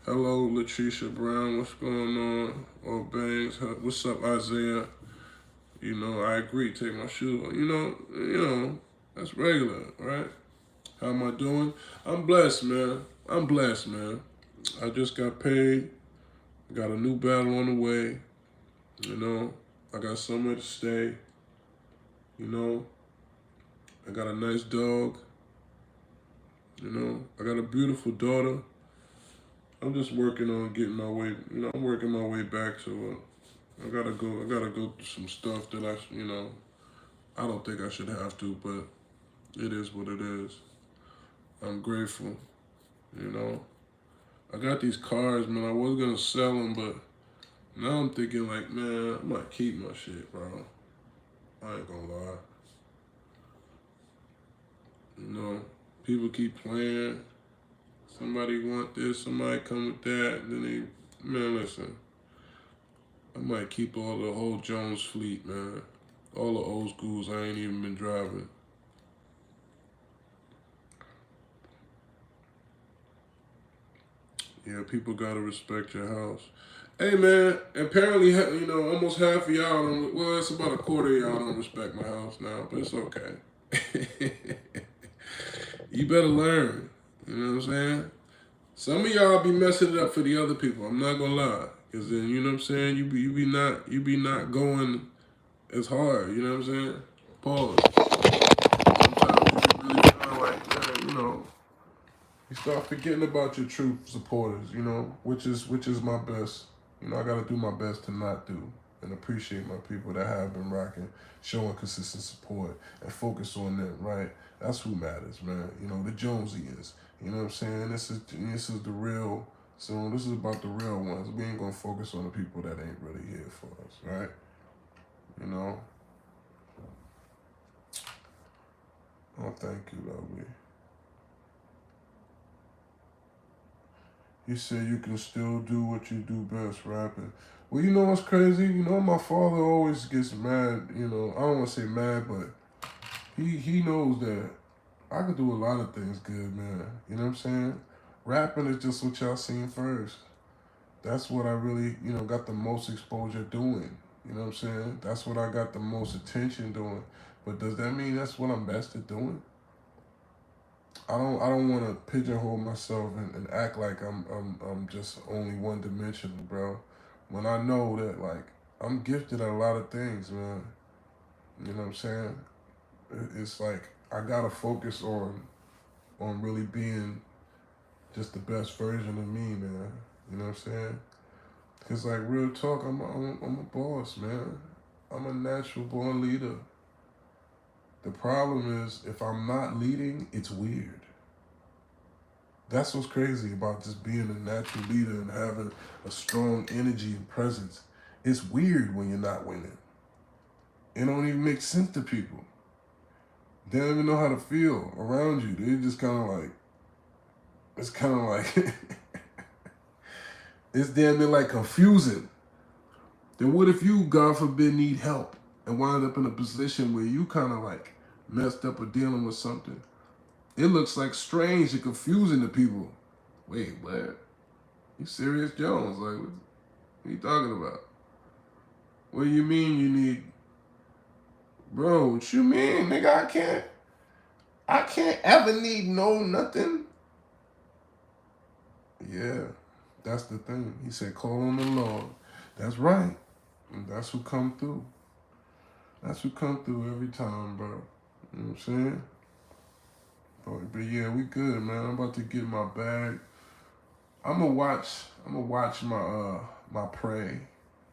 Hello, Latricia Brown. What's going on? Oh, Bangs. What's up, Isaiah? You know, I agree. Take my shoes off. You know, that's regular, right? How am I doing? I'm blessed, man. I'm blessed, man. I just got paid. Got a new battle on the way. You know, I got somewhere to stay. You know, I got a nice dog. You know, I got a beautiful daughter. I'm just working on getting my way, you know, I'm working my way back to it. I gotta go through some stuff that I don't think I should have to, but it is what it is. I'm grateful, you know. I got these cars, man. I was gonna sell them, but now I'm thinking like, man, I might keep my shit, bro. I ain't gonna lie. You know, people keep playing. Somebody want this, somebody come with that, and then man, listen. I might keep the whole Jones fleet, man. All the old schools I ain't even been driving. Yeah, people gotta respect your house. Hey, man, apparently, you know, almost half of y'all don't, well, it's about a quarter of y'all don't respect my house now, but it's okay. You better learn, you know what I'm saying? Some of y'all be messing it up for the other people, I'm not gonna lie. Cause then, you know what I'm saying, you be not going as hard, you know what I'm saying? Pause. Sometimes you really feel like, man, you know, you start forgetting about your true supporters, you know, which is my best. You know, I gotta do my best to not do and appreciate my people that have been rocking, showing consistent support and focus on them, right? That's who matters, man. You know, the Jonesians. You know what I'm saying? This is the real, so this is about the real ones. We ain't gonna focus on the people that ain't really here for us, right? You know? Oh, thank you, lovely. You say you can still do what you do best, rapping. Well, you know what's crazy? You know, my father always gets mad, you know, I don't want to say mad, but he knows that I could do a lot of things good, man. You know what I'm saying? Rapping is just what y'all seen first. That's what I really, you know, got the most exposure doing. You know what I'm saying? That's what I got the most attention doing. But does that mean that's what I'm best at doing? I don't want to pigeonhole myself and act like I'm just only one dimensional, bro. When I know that like I'm gifted at a lot of things, man. You know what I'm saying? It's like I gotta focus on really being just the best version of me, man. You know what I'm saying? Cause like real talk, I'm a boss, man. I'm a natural born leader. The problem is if I'm not leading, it's weird. That's what's crazy about just being a natural leader and having a strong energy and presence. It's weird when you're not winning. It don't even make sense to people. They don't even know how to feel around you. They just kind of like, it's kind of like, it's damn near like confusing. Then what if you, God forbid, need help and wind up in a position where you kind of like messed up or dealing with something? It looks like strange and confusing to people. Wait, what? You Serious Jones? Like, what are you talking about? What do you mean you need? Bro, what you mean, nigga? I can't ever need no nothing. Yeah, that's the thing. He said, call on the Lord. That's right. And that's who come through. That's who come through every time, bro. You know what I'm saying? But yeah, we good, man. I'm about to get my bag. I'm gonna watch my my prey.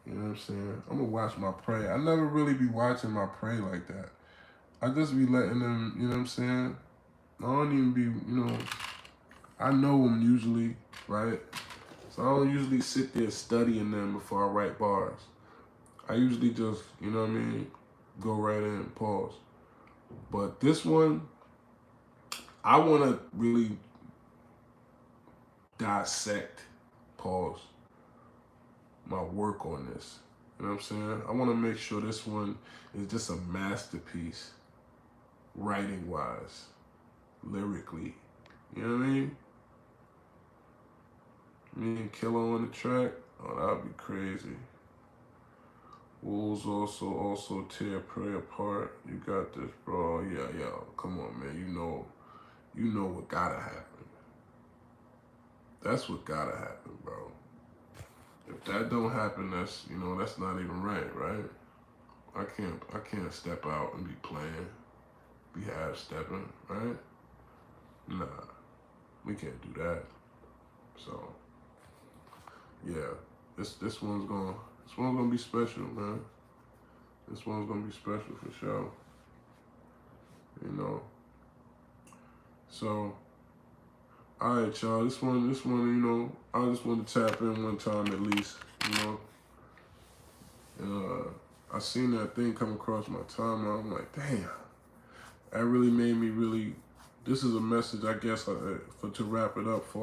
You know what I'm saying? I'm gonna watch my prey. I never really be watching my prey like that. I just be letting them, you know what I'm saying? I don't even be, I know them usually, right? So I don't usually sit there studying them before I write bars. I usually just, you know what I mean, go right in and pause. But this one, I want to really dissect, pause, my work on this. You know what I'm saying? I want to make sure this one is just a masterpiece, writing wise, lyrically. You know what I mean? Me and Killer on the track, oh, that'd be crazy. Wolves also tear prey apart. You got this, bro. Yeah, come on, man. You know what gotta happen. That's what gotta happen, bro. If that don't happen, that's not even right? I can't step out and be playing, be half stepping, right? Nah, we can't do that. So, yeah, this one's gonna be special, man. This one's gonna be special for sure. You know. So, all right, y'all. This one, I just want to tap in one time at least, And I seen that thing come across my timeline. I'm like, damn, that really made me really. This is a message, I guess, for to wrap it up for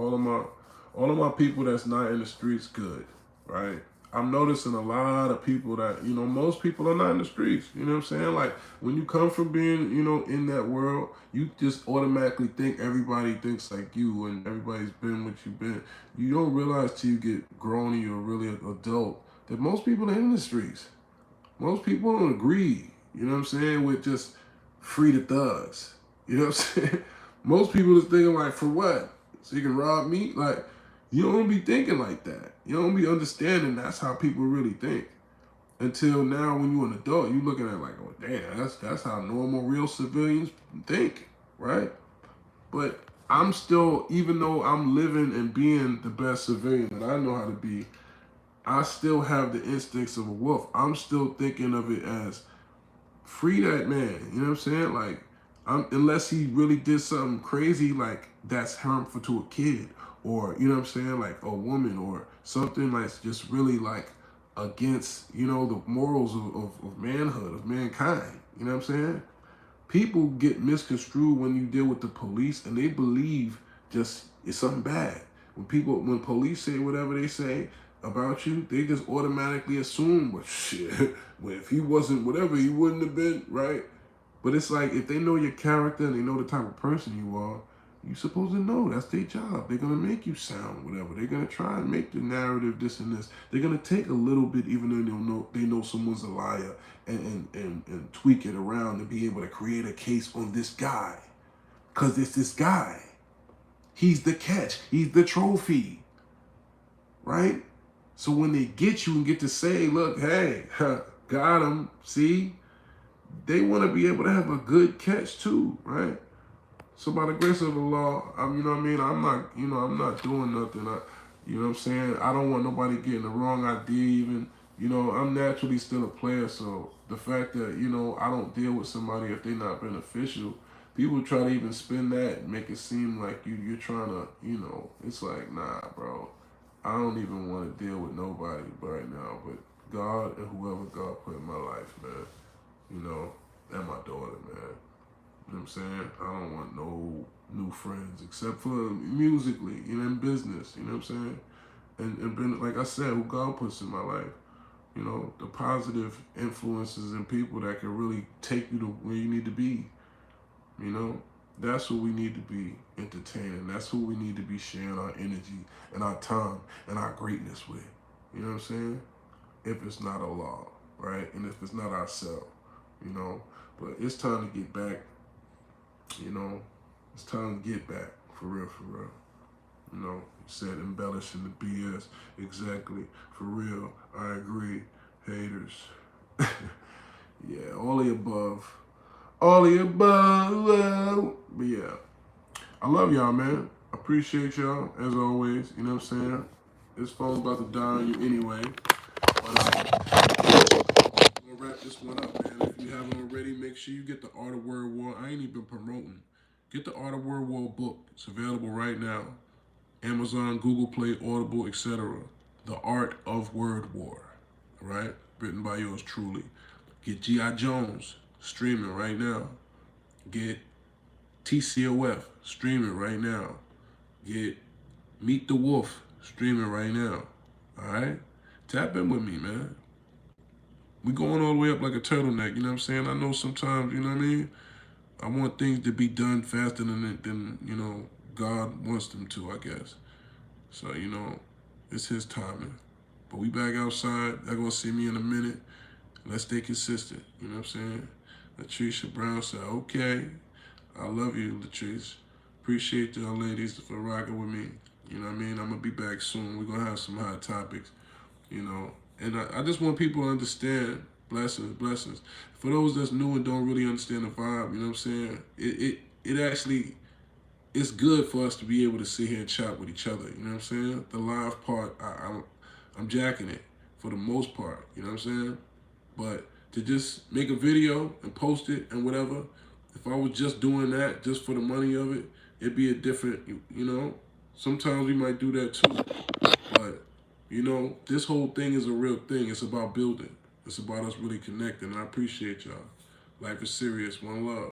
all of my people that's not in the streets. Good, right? I'm noticing a lot of people that, most people are not in the streets. You know what I'm saying? Like, when you come from being, in that world, you just automatically think everybody thinks like you and everybody's been what you've been. You don't realize till you get grown and you're really an adult that most people are in the streets. Most people don't agree, you know what I'm saying, with just free the thugs. You know what I'm saying? Most people is thinking like, for what? So you can rob me? Like, you don't be thinking like that. You don't be understanding that's how people really think. Until now, when you're an adult, you looking at it like, oh damn, that's how normal, real civilians think, right? But I'm still, even though I'm living and being the best civilian that I know how to be, I still have the instincts of a wolf. I'm still thinking of it as free that man. You know what I'm saying? Like, unless he really did something crazy, like that's harmful to a kid, or you know what I'm saying, like a woman, or something like just really like against the morals of manhood, of mankind. You know what I'm saying? People get misconstrued when you deal with the police, and they believe just it's something bad. When police say whatever they say about you, they just automatically assume, well, shit, well, if he wasn't whatever, he wouldn't have been, right? But it's like, if they know your character and they know the type of person you are, you're supposed to know that's their job. They're going to make you sound whatever. They're going to try and make the narrative this and this. They're going to take a little bit, even though they know someone's a liar, and tweak it around and be able to create a case on this guy. Because it's this guy. He's the catch. He's the trophy. Right? So when they get you and get to say, look, hey, got him, see? They want to be able to have a good catch too, right? So by the grace of the law, you know what I mean? I'm not doing nothing. You know what I'm saying? I don't want nobody getting the wrong idea even. I'm naturally still a player, so the fact that, I don't deal with somebody if they're not beneficial, people try to even spin that and make it seem like you're trying to, it's like, nah, bro. I don't even want to deal with nobody right now, but God and whoever God put in my life, man. And my daughter, man. You know what I'm saying? I don't want no new friends except for musically, in business, you know what I'm saying? And been, like I said, who God puts in my life. The positive influences and people that can really take you to where you need to be. That's who we need to be entertaining. That's who we need to be sharing our energy and our time and our greatness with. You know what I'm saying? If it's not Allah, right? And if it's not ourselves, But it's time to get back, It's time to get back, for real, for real. You said embellishing the BS. Exactly. For real. I agree. Haters. Yeah, all the above. All the above. But yeah, I love y'all, man. I appreciate y'all, as always. You know what I'm saying? This phone's about to die on you anyway. But we'll wrap this one up, man. If you haven't already, make sure you get the Art of Word War. I ain't even promoting. Get the Art of Word War book. It's available right now. Amazon, Google Play, Audible, etc. The Art of Word War. All right? Written by yours truly. Get G.I. Jones streaming right now. Get TCOF streaming right now. Get Meet the Wolf streaming right now. All right? Tap in with me, man. We going all the way up like a turtleneck, you know what I'm saying? I know sometimes, you know what I mean? I want things to be done faster than you know, God wants them to, I guess. So, you know, it's his timing. But we back outside. Y'all gonna see me in a minute. Let's stay consistent, you know what I'm saying? Latricia Brown said, okay. I love you, Latrice. Appreciate y'all ladies for rocking with me. You know what I mean? I'm gonna be back soon. We're gonna have some hot topics, you know. And I just want people to understand, blessings. For those that's new and don't really understand the vibe, you know what I'm saying? It actually, it's good for us to be able to sit here and chat with each other, you know what I'm saying? The live part, I'm jacking it for the most part, you know what I'm saying? But to just make a video and post it and whatever, if I was just doing that just for the money of it, it'd be a different, you know? Sometimes we might do that too. But, you know, this whole thing is a real thing. It's about building. It's about us really connecting. And I appreciate y'all. Life is serious. One love.